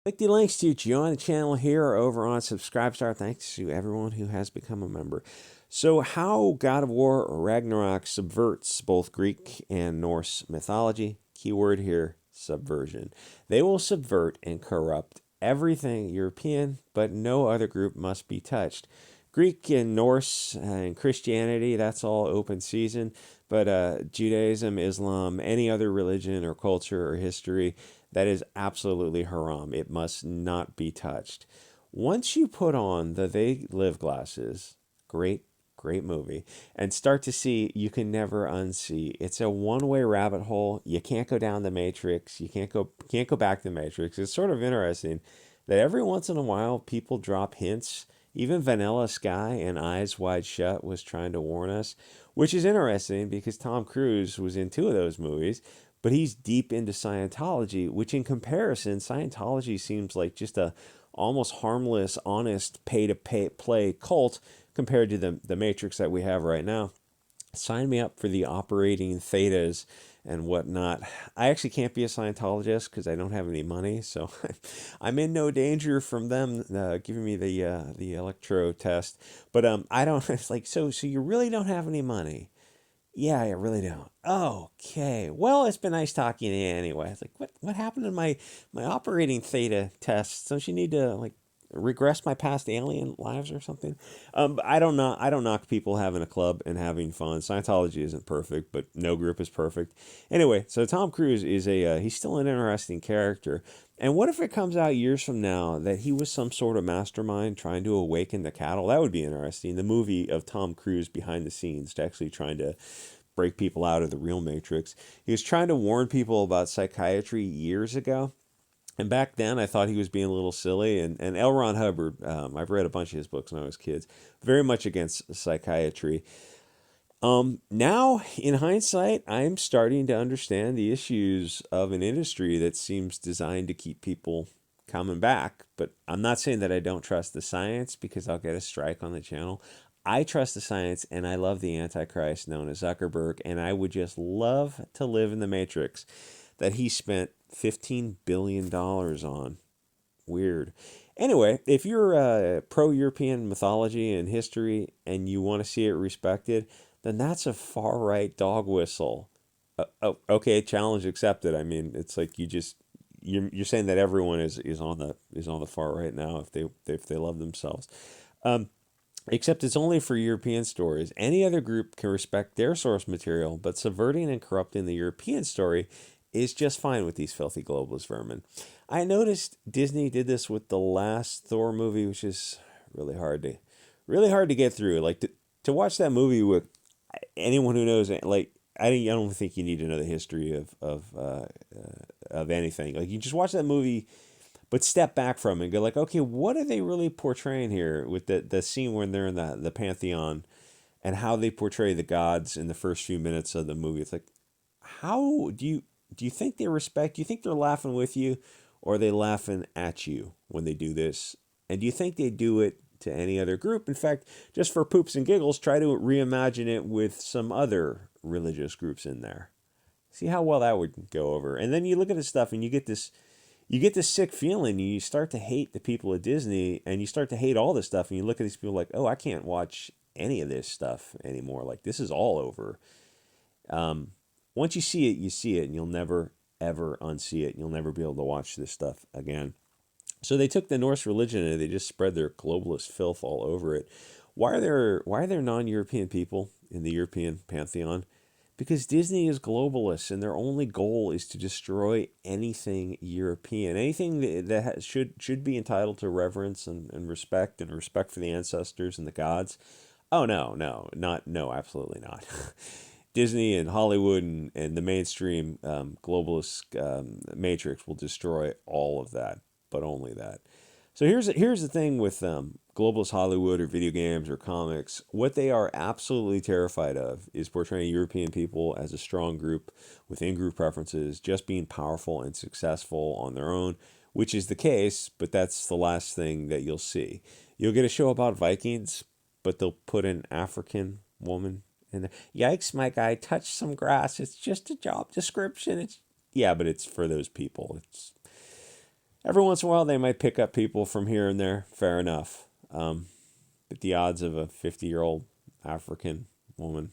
Click the links to join the channel here or over on Subscribestar. Thanks to everyone who has become a member. So how God of War Ragnarok subverts both Greek and Norse mythology. Keyword here, subversion. They will subvert and corrupt everything European, but no other group must be touched. Greek and Norse and Christianity, that's all open season. But Judaism, Islam, any other religion or culture or history, that is absolutely haram. It must not be touched. Once you put on the They Live glasses, great movie, and start to see, you can never unsee. It's a one-way rabbit hole. You can't go down the matrix. You can't go back to the matrix. It's sort of interesting that every once in a while people drop hints. Even Vanilla Sky and Eyes Wide Shut was trying to warn us, which is interesting because Tom Cruise was in 2 of those movies, but he's deep into Scientology, which in comparison, Scientology seems like just a almost harmless, honest, pay-to-play cult compared to the matrix that we have right now. Sign me up for the operating thetas and whatnot. I actually can't be a Scientologist because I don't have any money, so I'm in no danger from them giving me the electro test. But I don't. It's like, so you really don't have any money? Yeah, I really don't. Okay. Well, it's been nice talking to you anyway. It's like, what happened to my operating theta test? Don't you need to like regress my past alien lives or something? But I don't knock people having a club and having fun. Scientology isn't perfect, but no group is perfect. Anyway, so Tom Cruise is he's still an interesting character. And what if it comes out years from now that he was some sort of mastermind trying to awaken the cattle? That would be interesting. The movie of Tom Cruise behind the scenes to actually trying to break people out of the real matrix. He was trying to warn people about psychiatry years ago. And back then, I thought he was being a little silly. And L. Ron Hubbard, I've read a bunch of his books when I was kids, very much against psychiatry. Now, in hindsight, I'm starting to understand the issues of an industry that seems designed to keep people coming back. But I'm not saying that I don't trust the science because I'll get a strike on the channel. I trust the science and I love the Antichrist known as Zuckerberg, and I would just love to live in the matrix that he spent $15 billion on. Weird. Anyway, if you're pro-European mythology and history and you want to see it respected, then that's a far-right dog whistle. Okay, challenge accepted. I mean, it's like you're saying that everyone is on the far right now if they love themselves. Except it's only for European stories. Any other group can respect their source material, but subverting and corrupting the European story is just fine with these filthy globalist vermin. I noticed Disney did this with the last Thor movie, which is really hard to get through. Like to watch that movie with anyone who knows, like I don't think you need to know the history of anything. Like you just watch that movie, but step back from it and go like, okay, what are they really portraying here with the scene when they're in the Pantheon and how they portray the gods in the first few minutes of the movie? It's like, how do you think they respect? Do you think they're laughing with you, or are they laughing at you when they do this? And do you think they do it to any other group? In fact, just for poops and giggles, try to reimagine it with some other religious groups in there. See how well that would go over. And then you look at this stuff and you get this sick feeling. You start to hate the people at Disney and you start to hate all this stuff. And you look at these people like, oh, I can't watch any of this stuff anymore. Like this is all over. Once you see it, and you'll never, ever unsee it. You'll never be able to watch this stuff again. So they took the Norse religion and they just spread their globalist filth all over it. Why are there non-European people in the European pantheon? Because Disney is globalists and their only goal is to destroy anything European. Anything that should be entitled to reverence and respect for the ancestors and the gods. Oh, no, absolutely not. Disney and Hollywood and the mainstream globalist matrix will destroy all of that, but only that. So here's the thing with globalist Hollywood or video games or comics. What they are absolutely terrified of is portraying European people as a strong group with in-group preferences, just being powerful and successful on their own, which is the case, but that's the last thing that you'll see. You'll get a show about Vikings, but they'll put an African woman in there. Yikes, my guy touched some grass. It's just a job description. But it's for those people. Every once in a while, they might pick up people from here and there. Fair enough. But the odds of a 50-year-old African woman,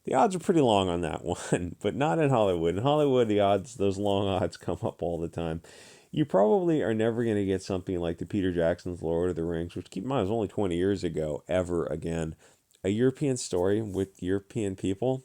the odds are pretty long on that one, but not in Hollywood. In Hollywood, the odds, those long odds come up all the time. You probably are never going to get something like the Peter Jackson's Lord of the Rings, which, keep in mind, was only 20 years ago, ever again. A European story with European people.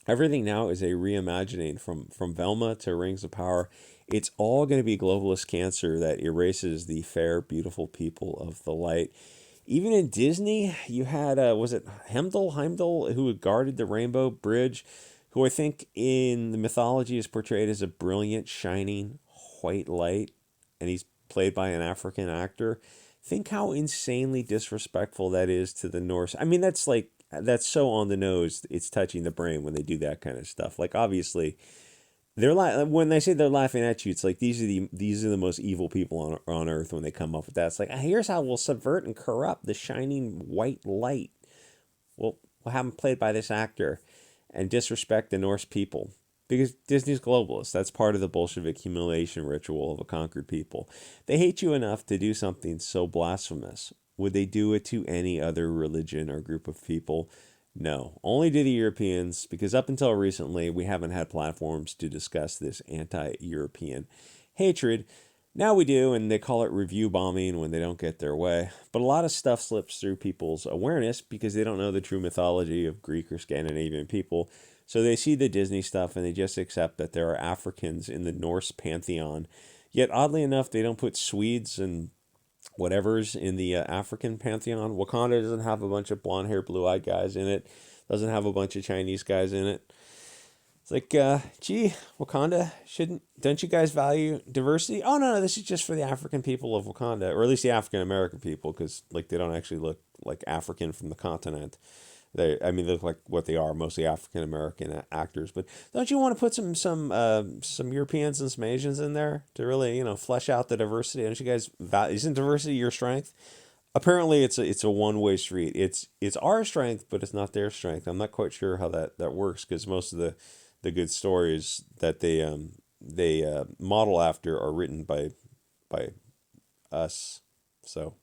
Everything now is a reimagining from Velma to Rings of Power. It's all going to be globalist cancer that erases the fair, beautiful people of the light. Even in Disney, you had, was it Heimdall, who guarded the Rainbow Bridge, who I think in the mythology is portrayed as a brilliant, shining white light, and he's played by an African actor. Think how insanely disrespectful that is to the Norse. I mean, that's so on the nose. It's touching the brain when they do that kind of stuff. Like, obviously, when they say they're laughing at you, it's like these are the most evil people on earth when they come up with that. It's like, here's how we'll subvert and corrupt the shining white light. Well, we'll have them played by this actor and disrespect the Norse people. Because Disney's globalist. That's part of the Bolshevik humiliation ritual of a conquered people. They hate you enough to do something so blasphemous. Would they do it to any other religion or group of people? No. Only to the Europeans, because up until recently, we haven't had platforms to discuss this anti-European hatred. Now we do, and they call it review bombing when they don't get their way. But a lot of stuff slips through people's awareness because they don't know the true mythology of Greek or Scandinavian people. So they see the Disney stuff and they just accept that there are Africans in the Norse pantheon. Yet, oddly enough, they don't put Swedes and whatever's in the African pantheon. Wakanda doesn't have a bunch of blonde-haired, blue-eyed guys in it. Doesn't have a bunch of Chinese guys in it. It's like, gee, Wakanda, don't you guys value diversity? Oh, no, this is just for the African people of Wakanda, or at least the African-American people, because, like, they don't actually look like African from the continent. They look like what they are, mostly African American actors. But don't you want to put some Europeans and some Asians in there to really, flesh out the diversity? Don't you guys isn't diversity your strength? Apparently, it's a one-way street. It's our strength, but it's not their strength. I'm not quite sure how that works because most of the good stories that they model after are written by us. So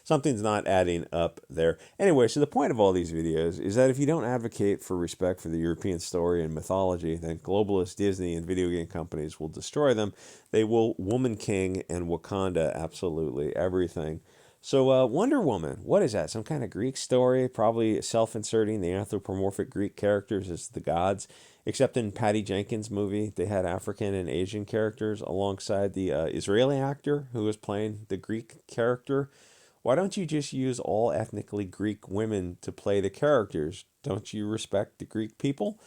something's not adding up there. Anyway, so the point of all these videos is that if you don't advocate for respect for the European story and mythology, then globalist Disney and video game companies will destroy them. They will Woman King and Wakanda absolutely everything. So Wonder Woman, what is that? Some kind of Greek story? Probably self-inserting the anthropomorphic Greek characters as the gods. Except in Patty Jenkins' movie, they had African and Asian characters alongside the Israeli actor who was playing the Greek character. Why don't you just use all ethnically Greek women to play the characters? Don't you respect the Greek people?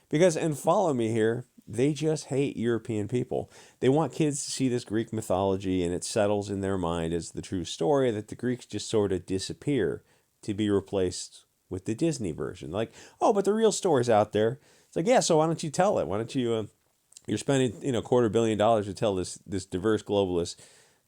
Because, and follow me here, they just hate European people. They want kids to see this Greek mythology and it settles in their mind as the true story that the Greeks just sort of disappear to be replaced with the Disney version. Like, oh, but the real story's out there. It's like, yeah, so why don't you tell it? Why don't you, you're spending, $250 million to tell this diverse globalist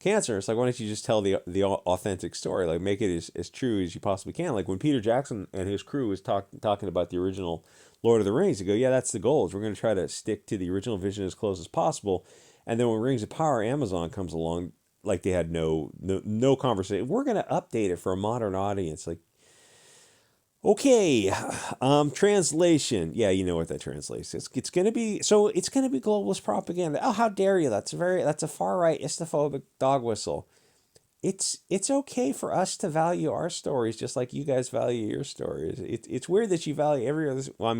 cancer. It's like, why don't you just tell the authentic story? Like, make it as true as you possibly can. Like when Peter Jackson and his crew was talking about the original Lord of the Rings, they go, yeah, that's the goal. Is we're going to try to stick to the original vision as close as possible. And then when Rings of Power, Amazon comes along, like they had no conversation. We're going to update it for a modern audience. Like, okay, translation. Yeah, you know what that translates. It's gonna be globalist propaganda. Oh, how dare you? That's a far right Islamophobic dog whistle. It's okay for us to value our stories just like you guys value your stories. It's weird that you value every other. Well,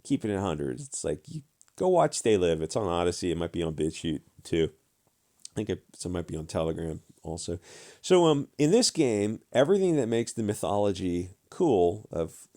keeping it 100. It's like you go watch They Live. It's on Odyssey. It might be on Bit Chute too. I think it might be on Telegram also. So in this game, everything that makes the mythology cool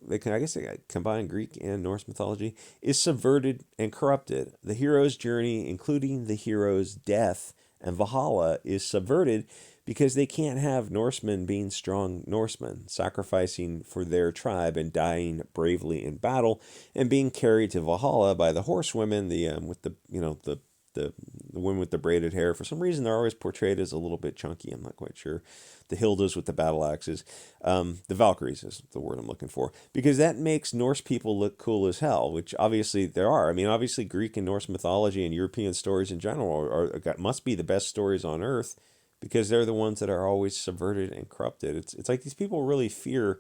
they combine Greek and Norse mythology is subverted and corrupted. The hero's journey, including the hero's death and Valhalla, is subverted because they can't have Norsemen being strong Norsemen, sacrificing for their tribe and dying bravely in battle, and being carried to Valhalla by the horsewomen, with the the women with the braided hair. For some reason, they're always portrayed as a little bit chunky. I'm not quite sure. The Hildas with the battle axes. The Valkyries is the word I'm looking for. Because that makes Norse people look cool as hell, which obviously there are. I mean, obviously Greek and Norse mythology and European stories in general must be the best stories on Earth because they're the ones that are always subverted and corrupted. It's like these people really fear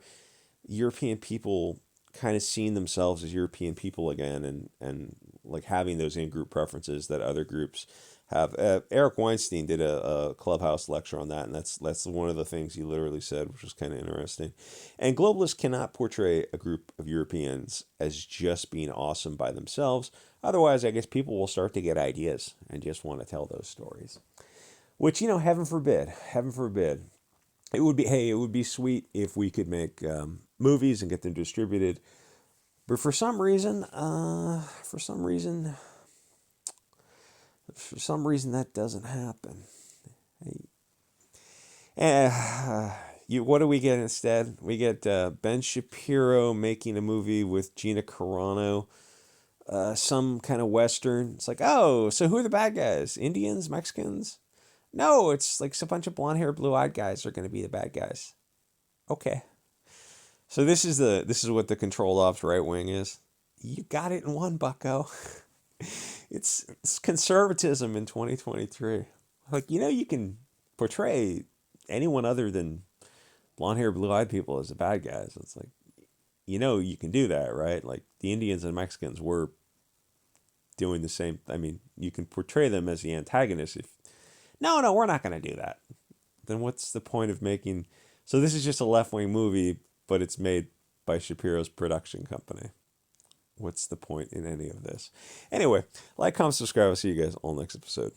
European people kind of seeing themselves as European people again and like having those in-group preferences that other groups have. Eric Weinstein did a Clubhouse lecture on that, and that's one of the things he literally said, which was kind of interesting. And globalists cannot portray a group of Europeans as just being awesome by themselves. Otherwise, I guess people will start to get ideas and just want to tell those stories. Which, heaven forbid, heaven forbid. It would be sweet if we could make movies and get them distributed. But for some reason, that doesn't happen. What do we get instead? We get Ben Shapiro making a movie with Gina Carano, some kind of Western. It's like, oh, so who are the bad guys? Indians, Mexicans? No, it's like a bunch of blonde-haired, blue-eyed guys are going to be the bad guys. Okay. So this is what the controlled ops right wing is. You got it in one, bucko. It's conservatism in 2023. Like, you can portray anyone other than blonde-haired, blue-eyed people as the bad guys. It's like, you can do that, right? Like the Indians and Mexicans were doing the same. I mean, you can portray them as the antagonists. No, we're not going to do that. Then what's the point of making? So this is just a left-wing movie, but it's made by Shapiro's production company. What's the point in any of this? Anyway, like, comment, subscribe. I'll see you guys all next episode.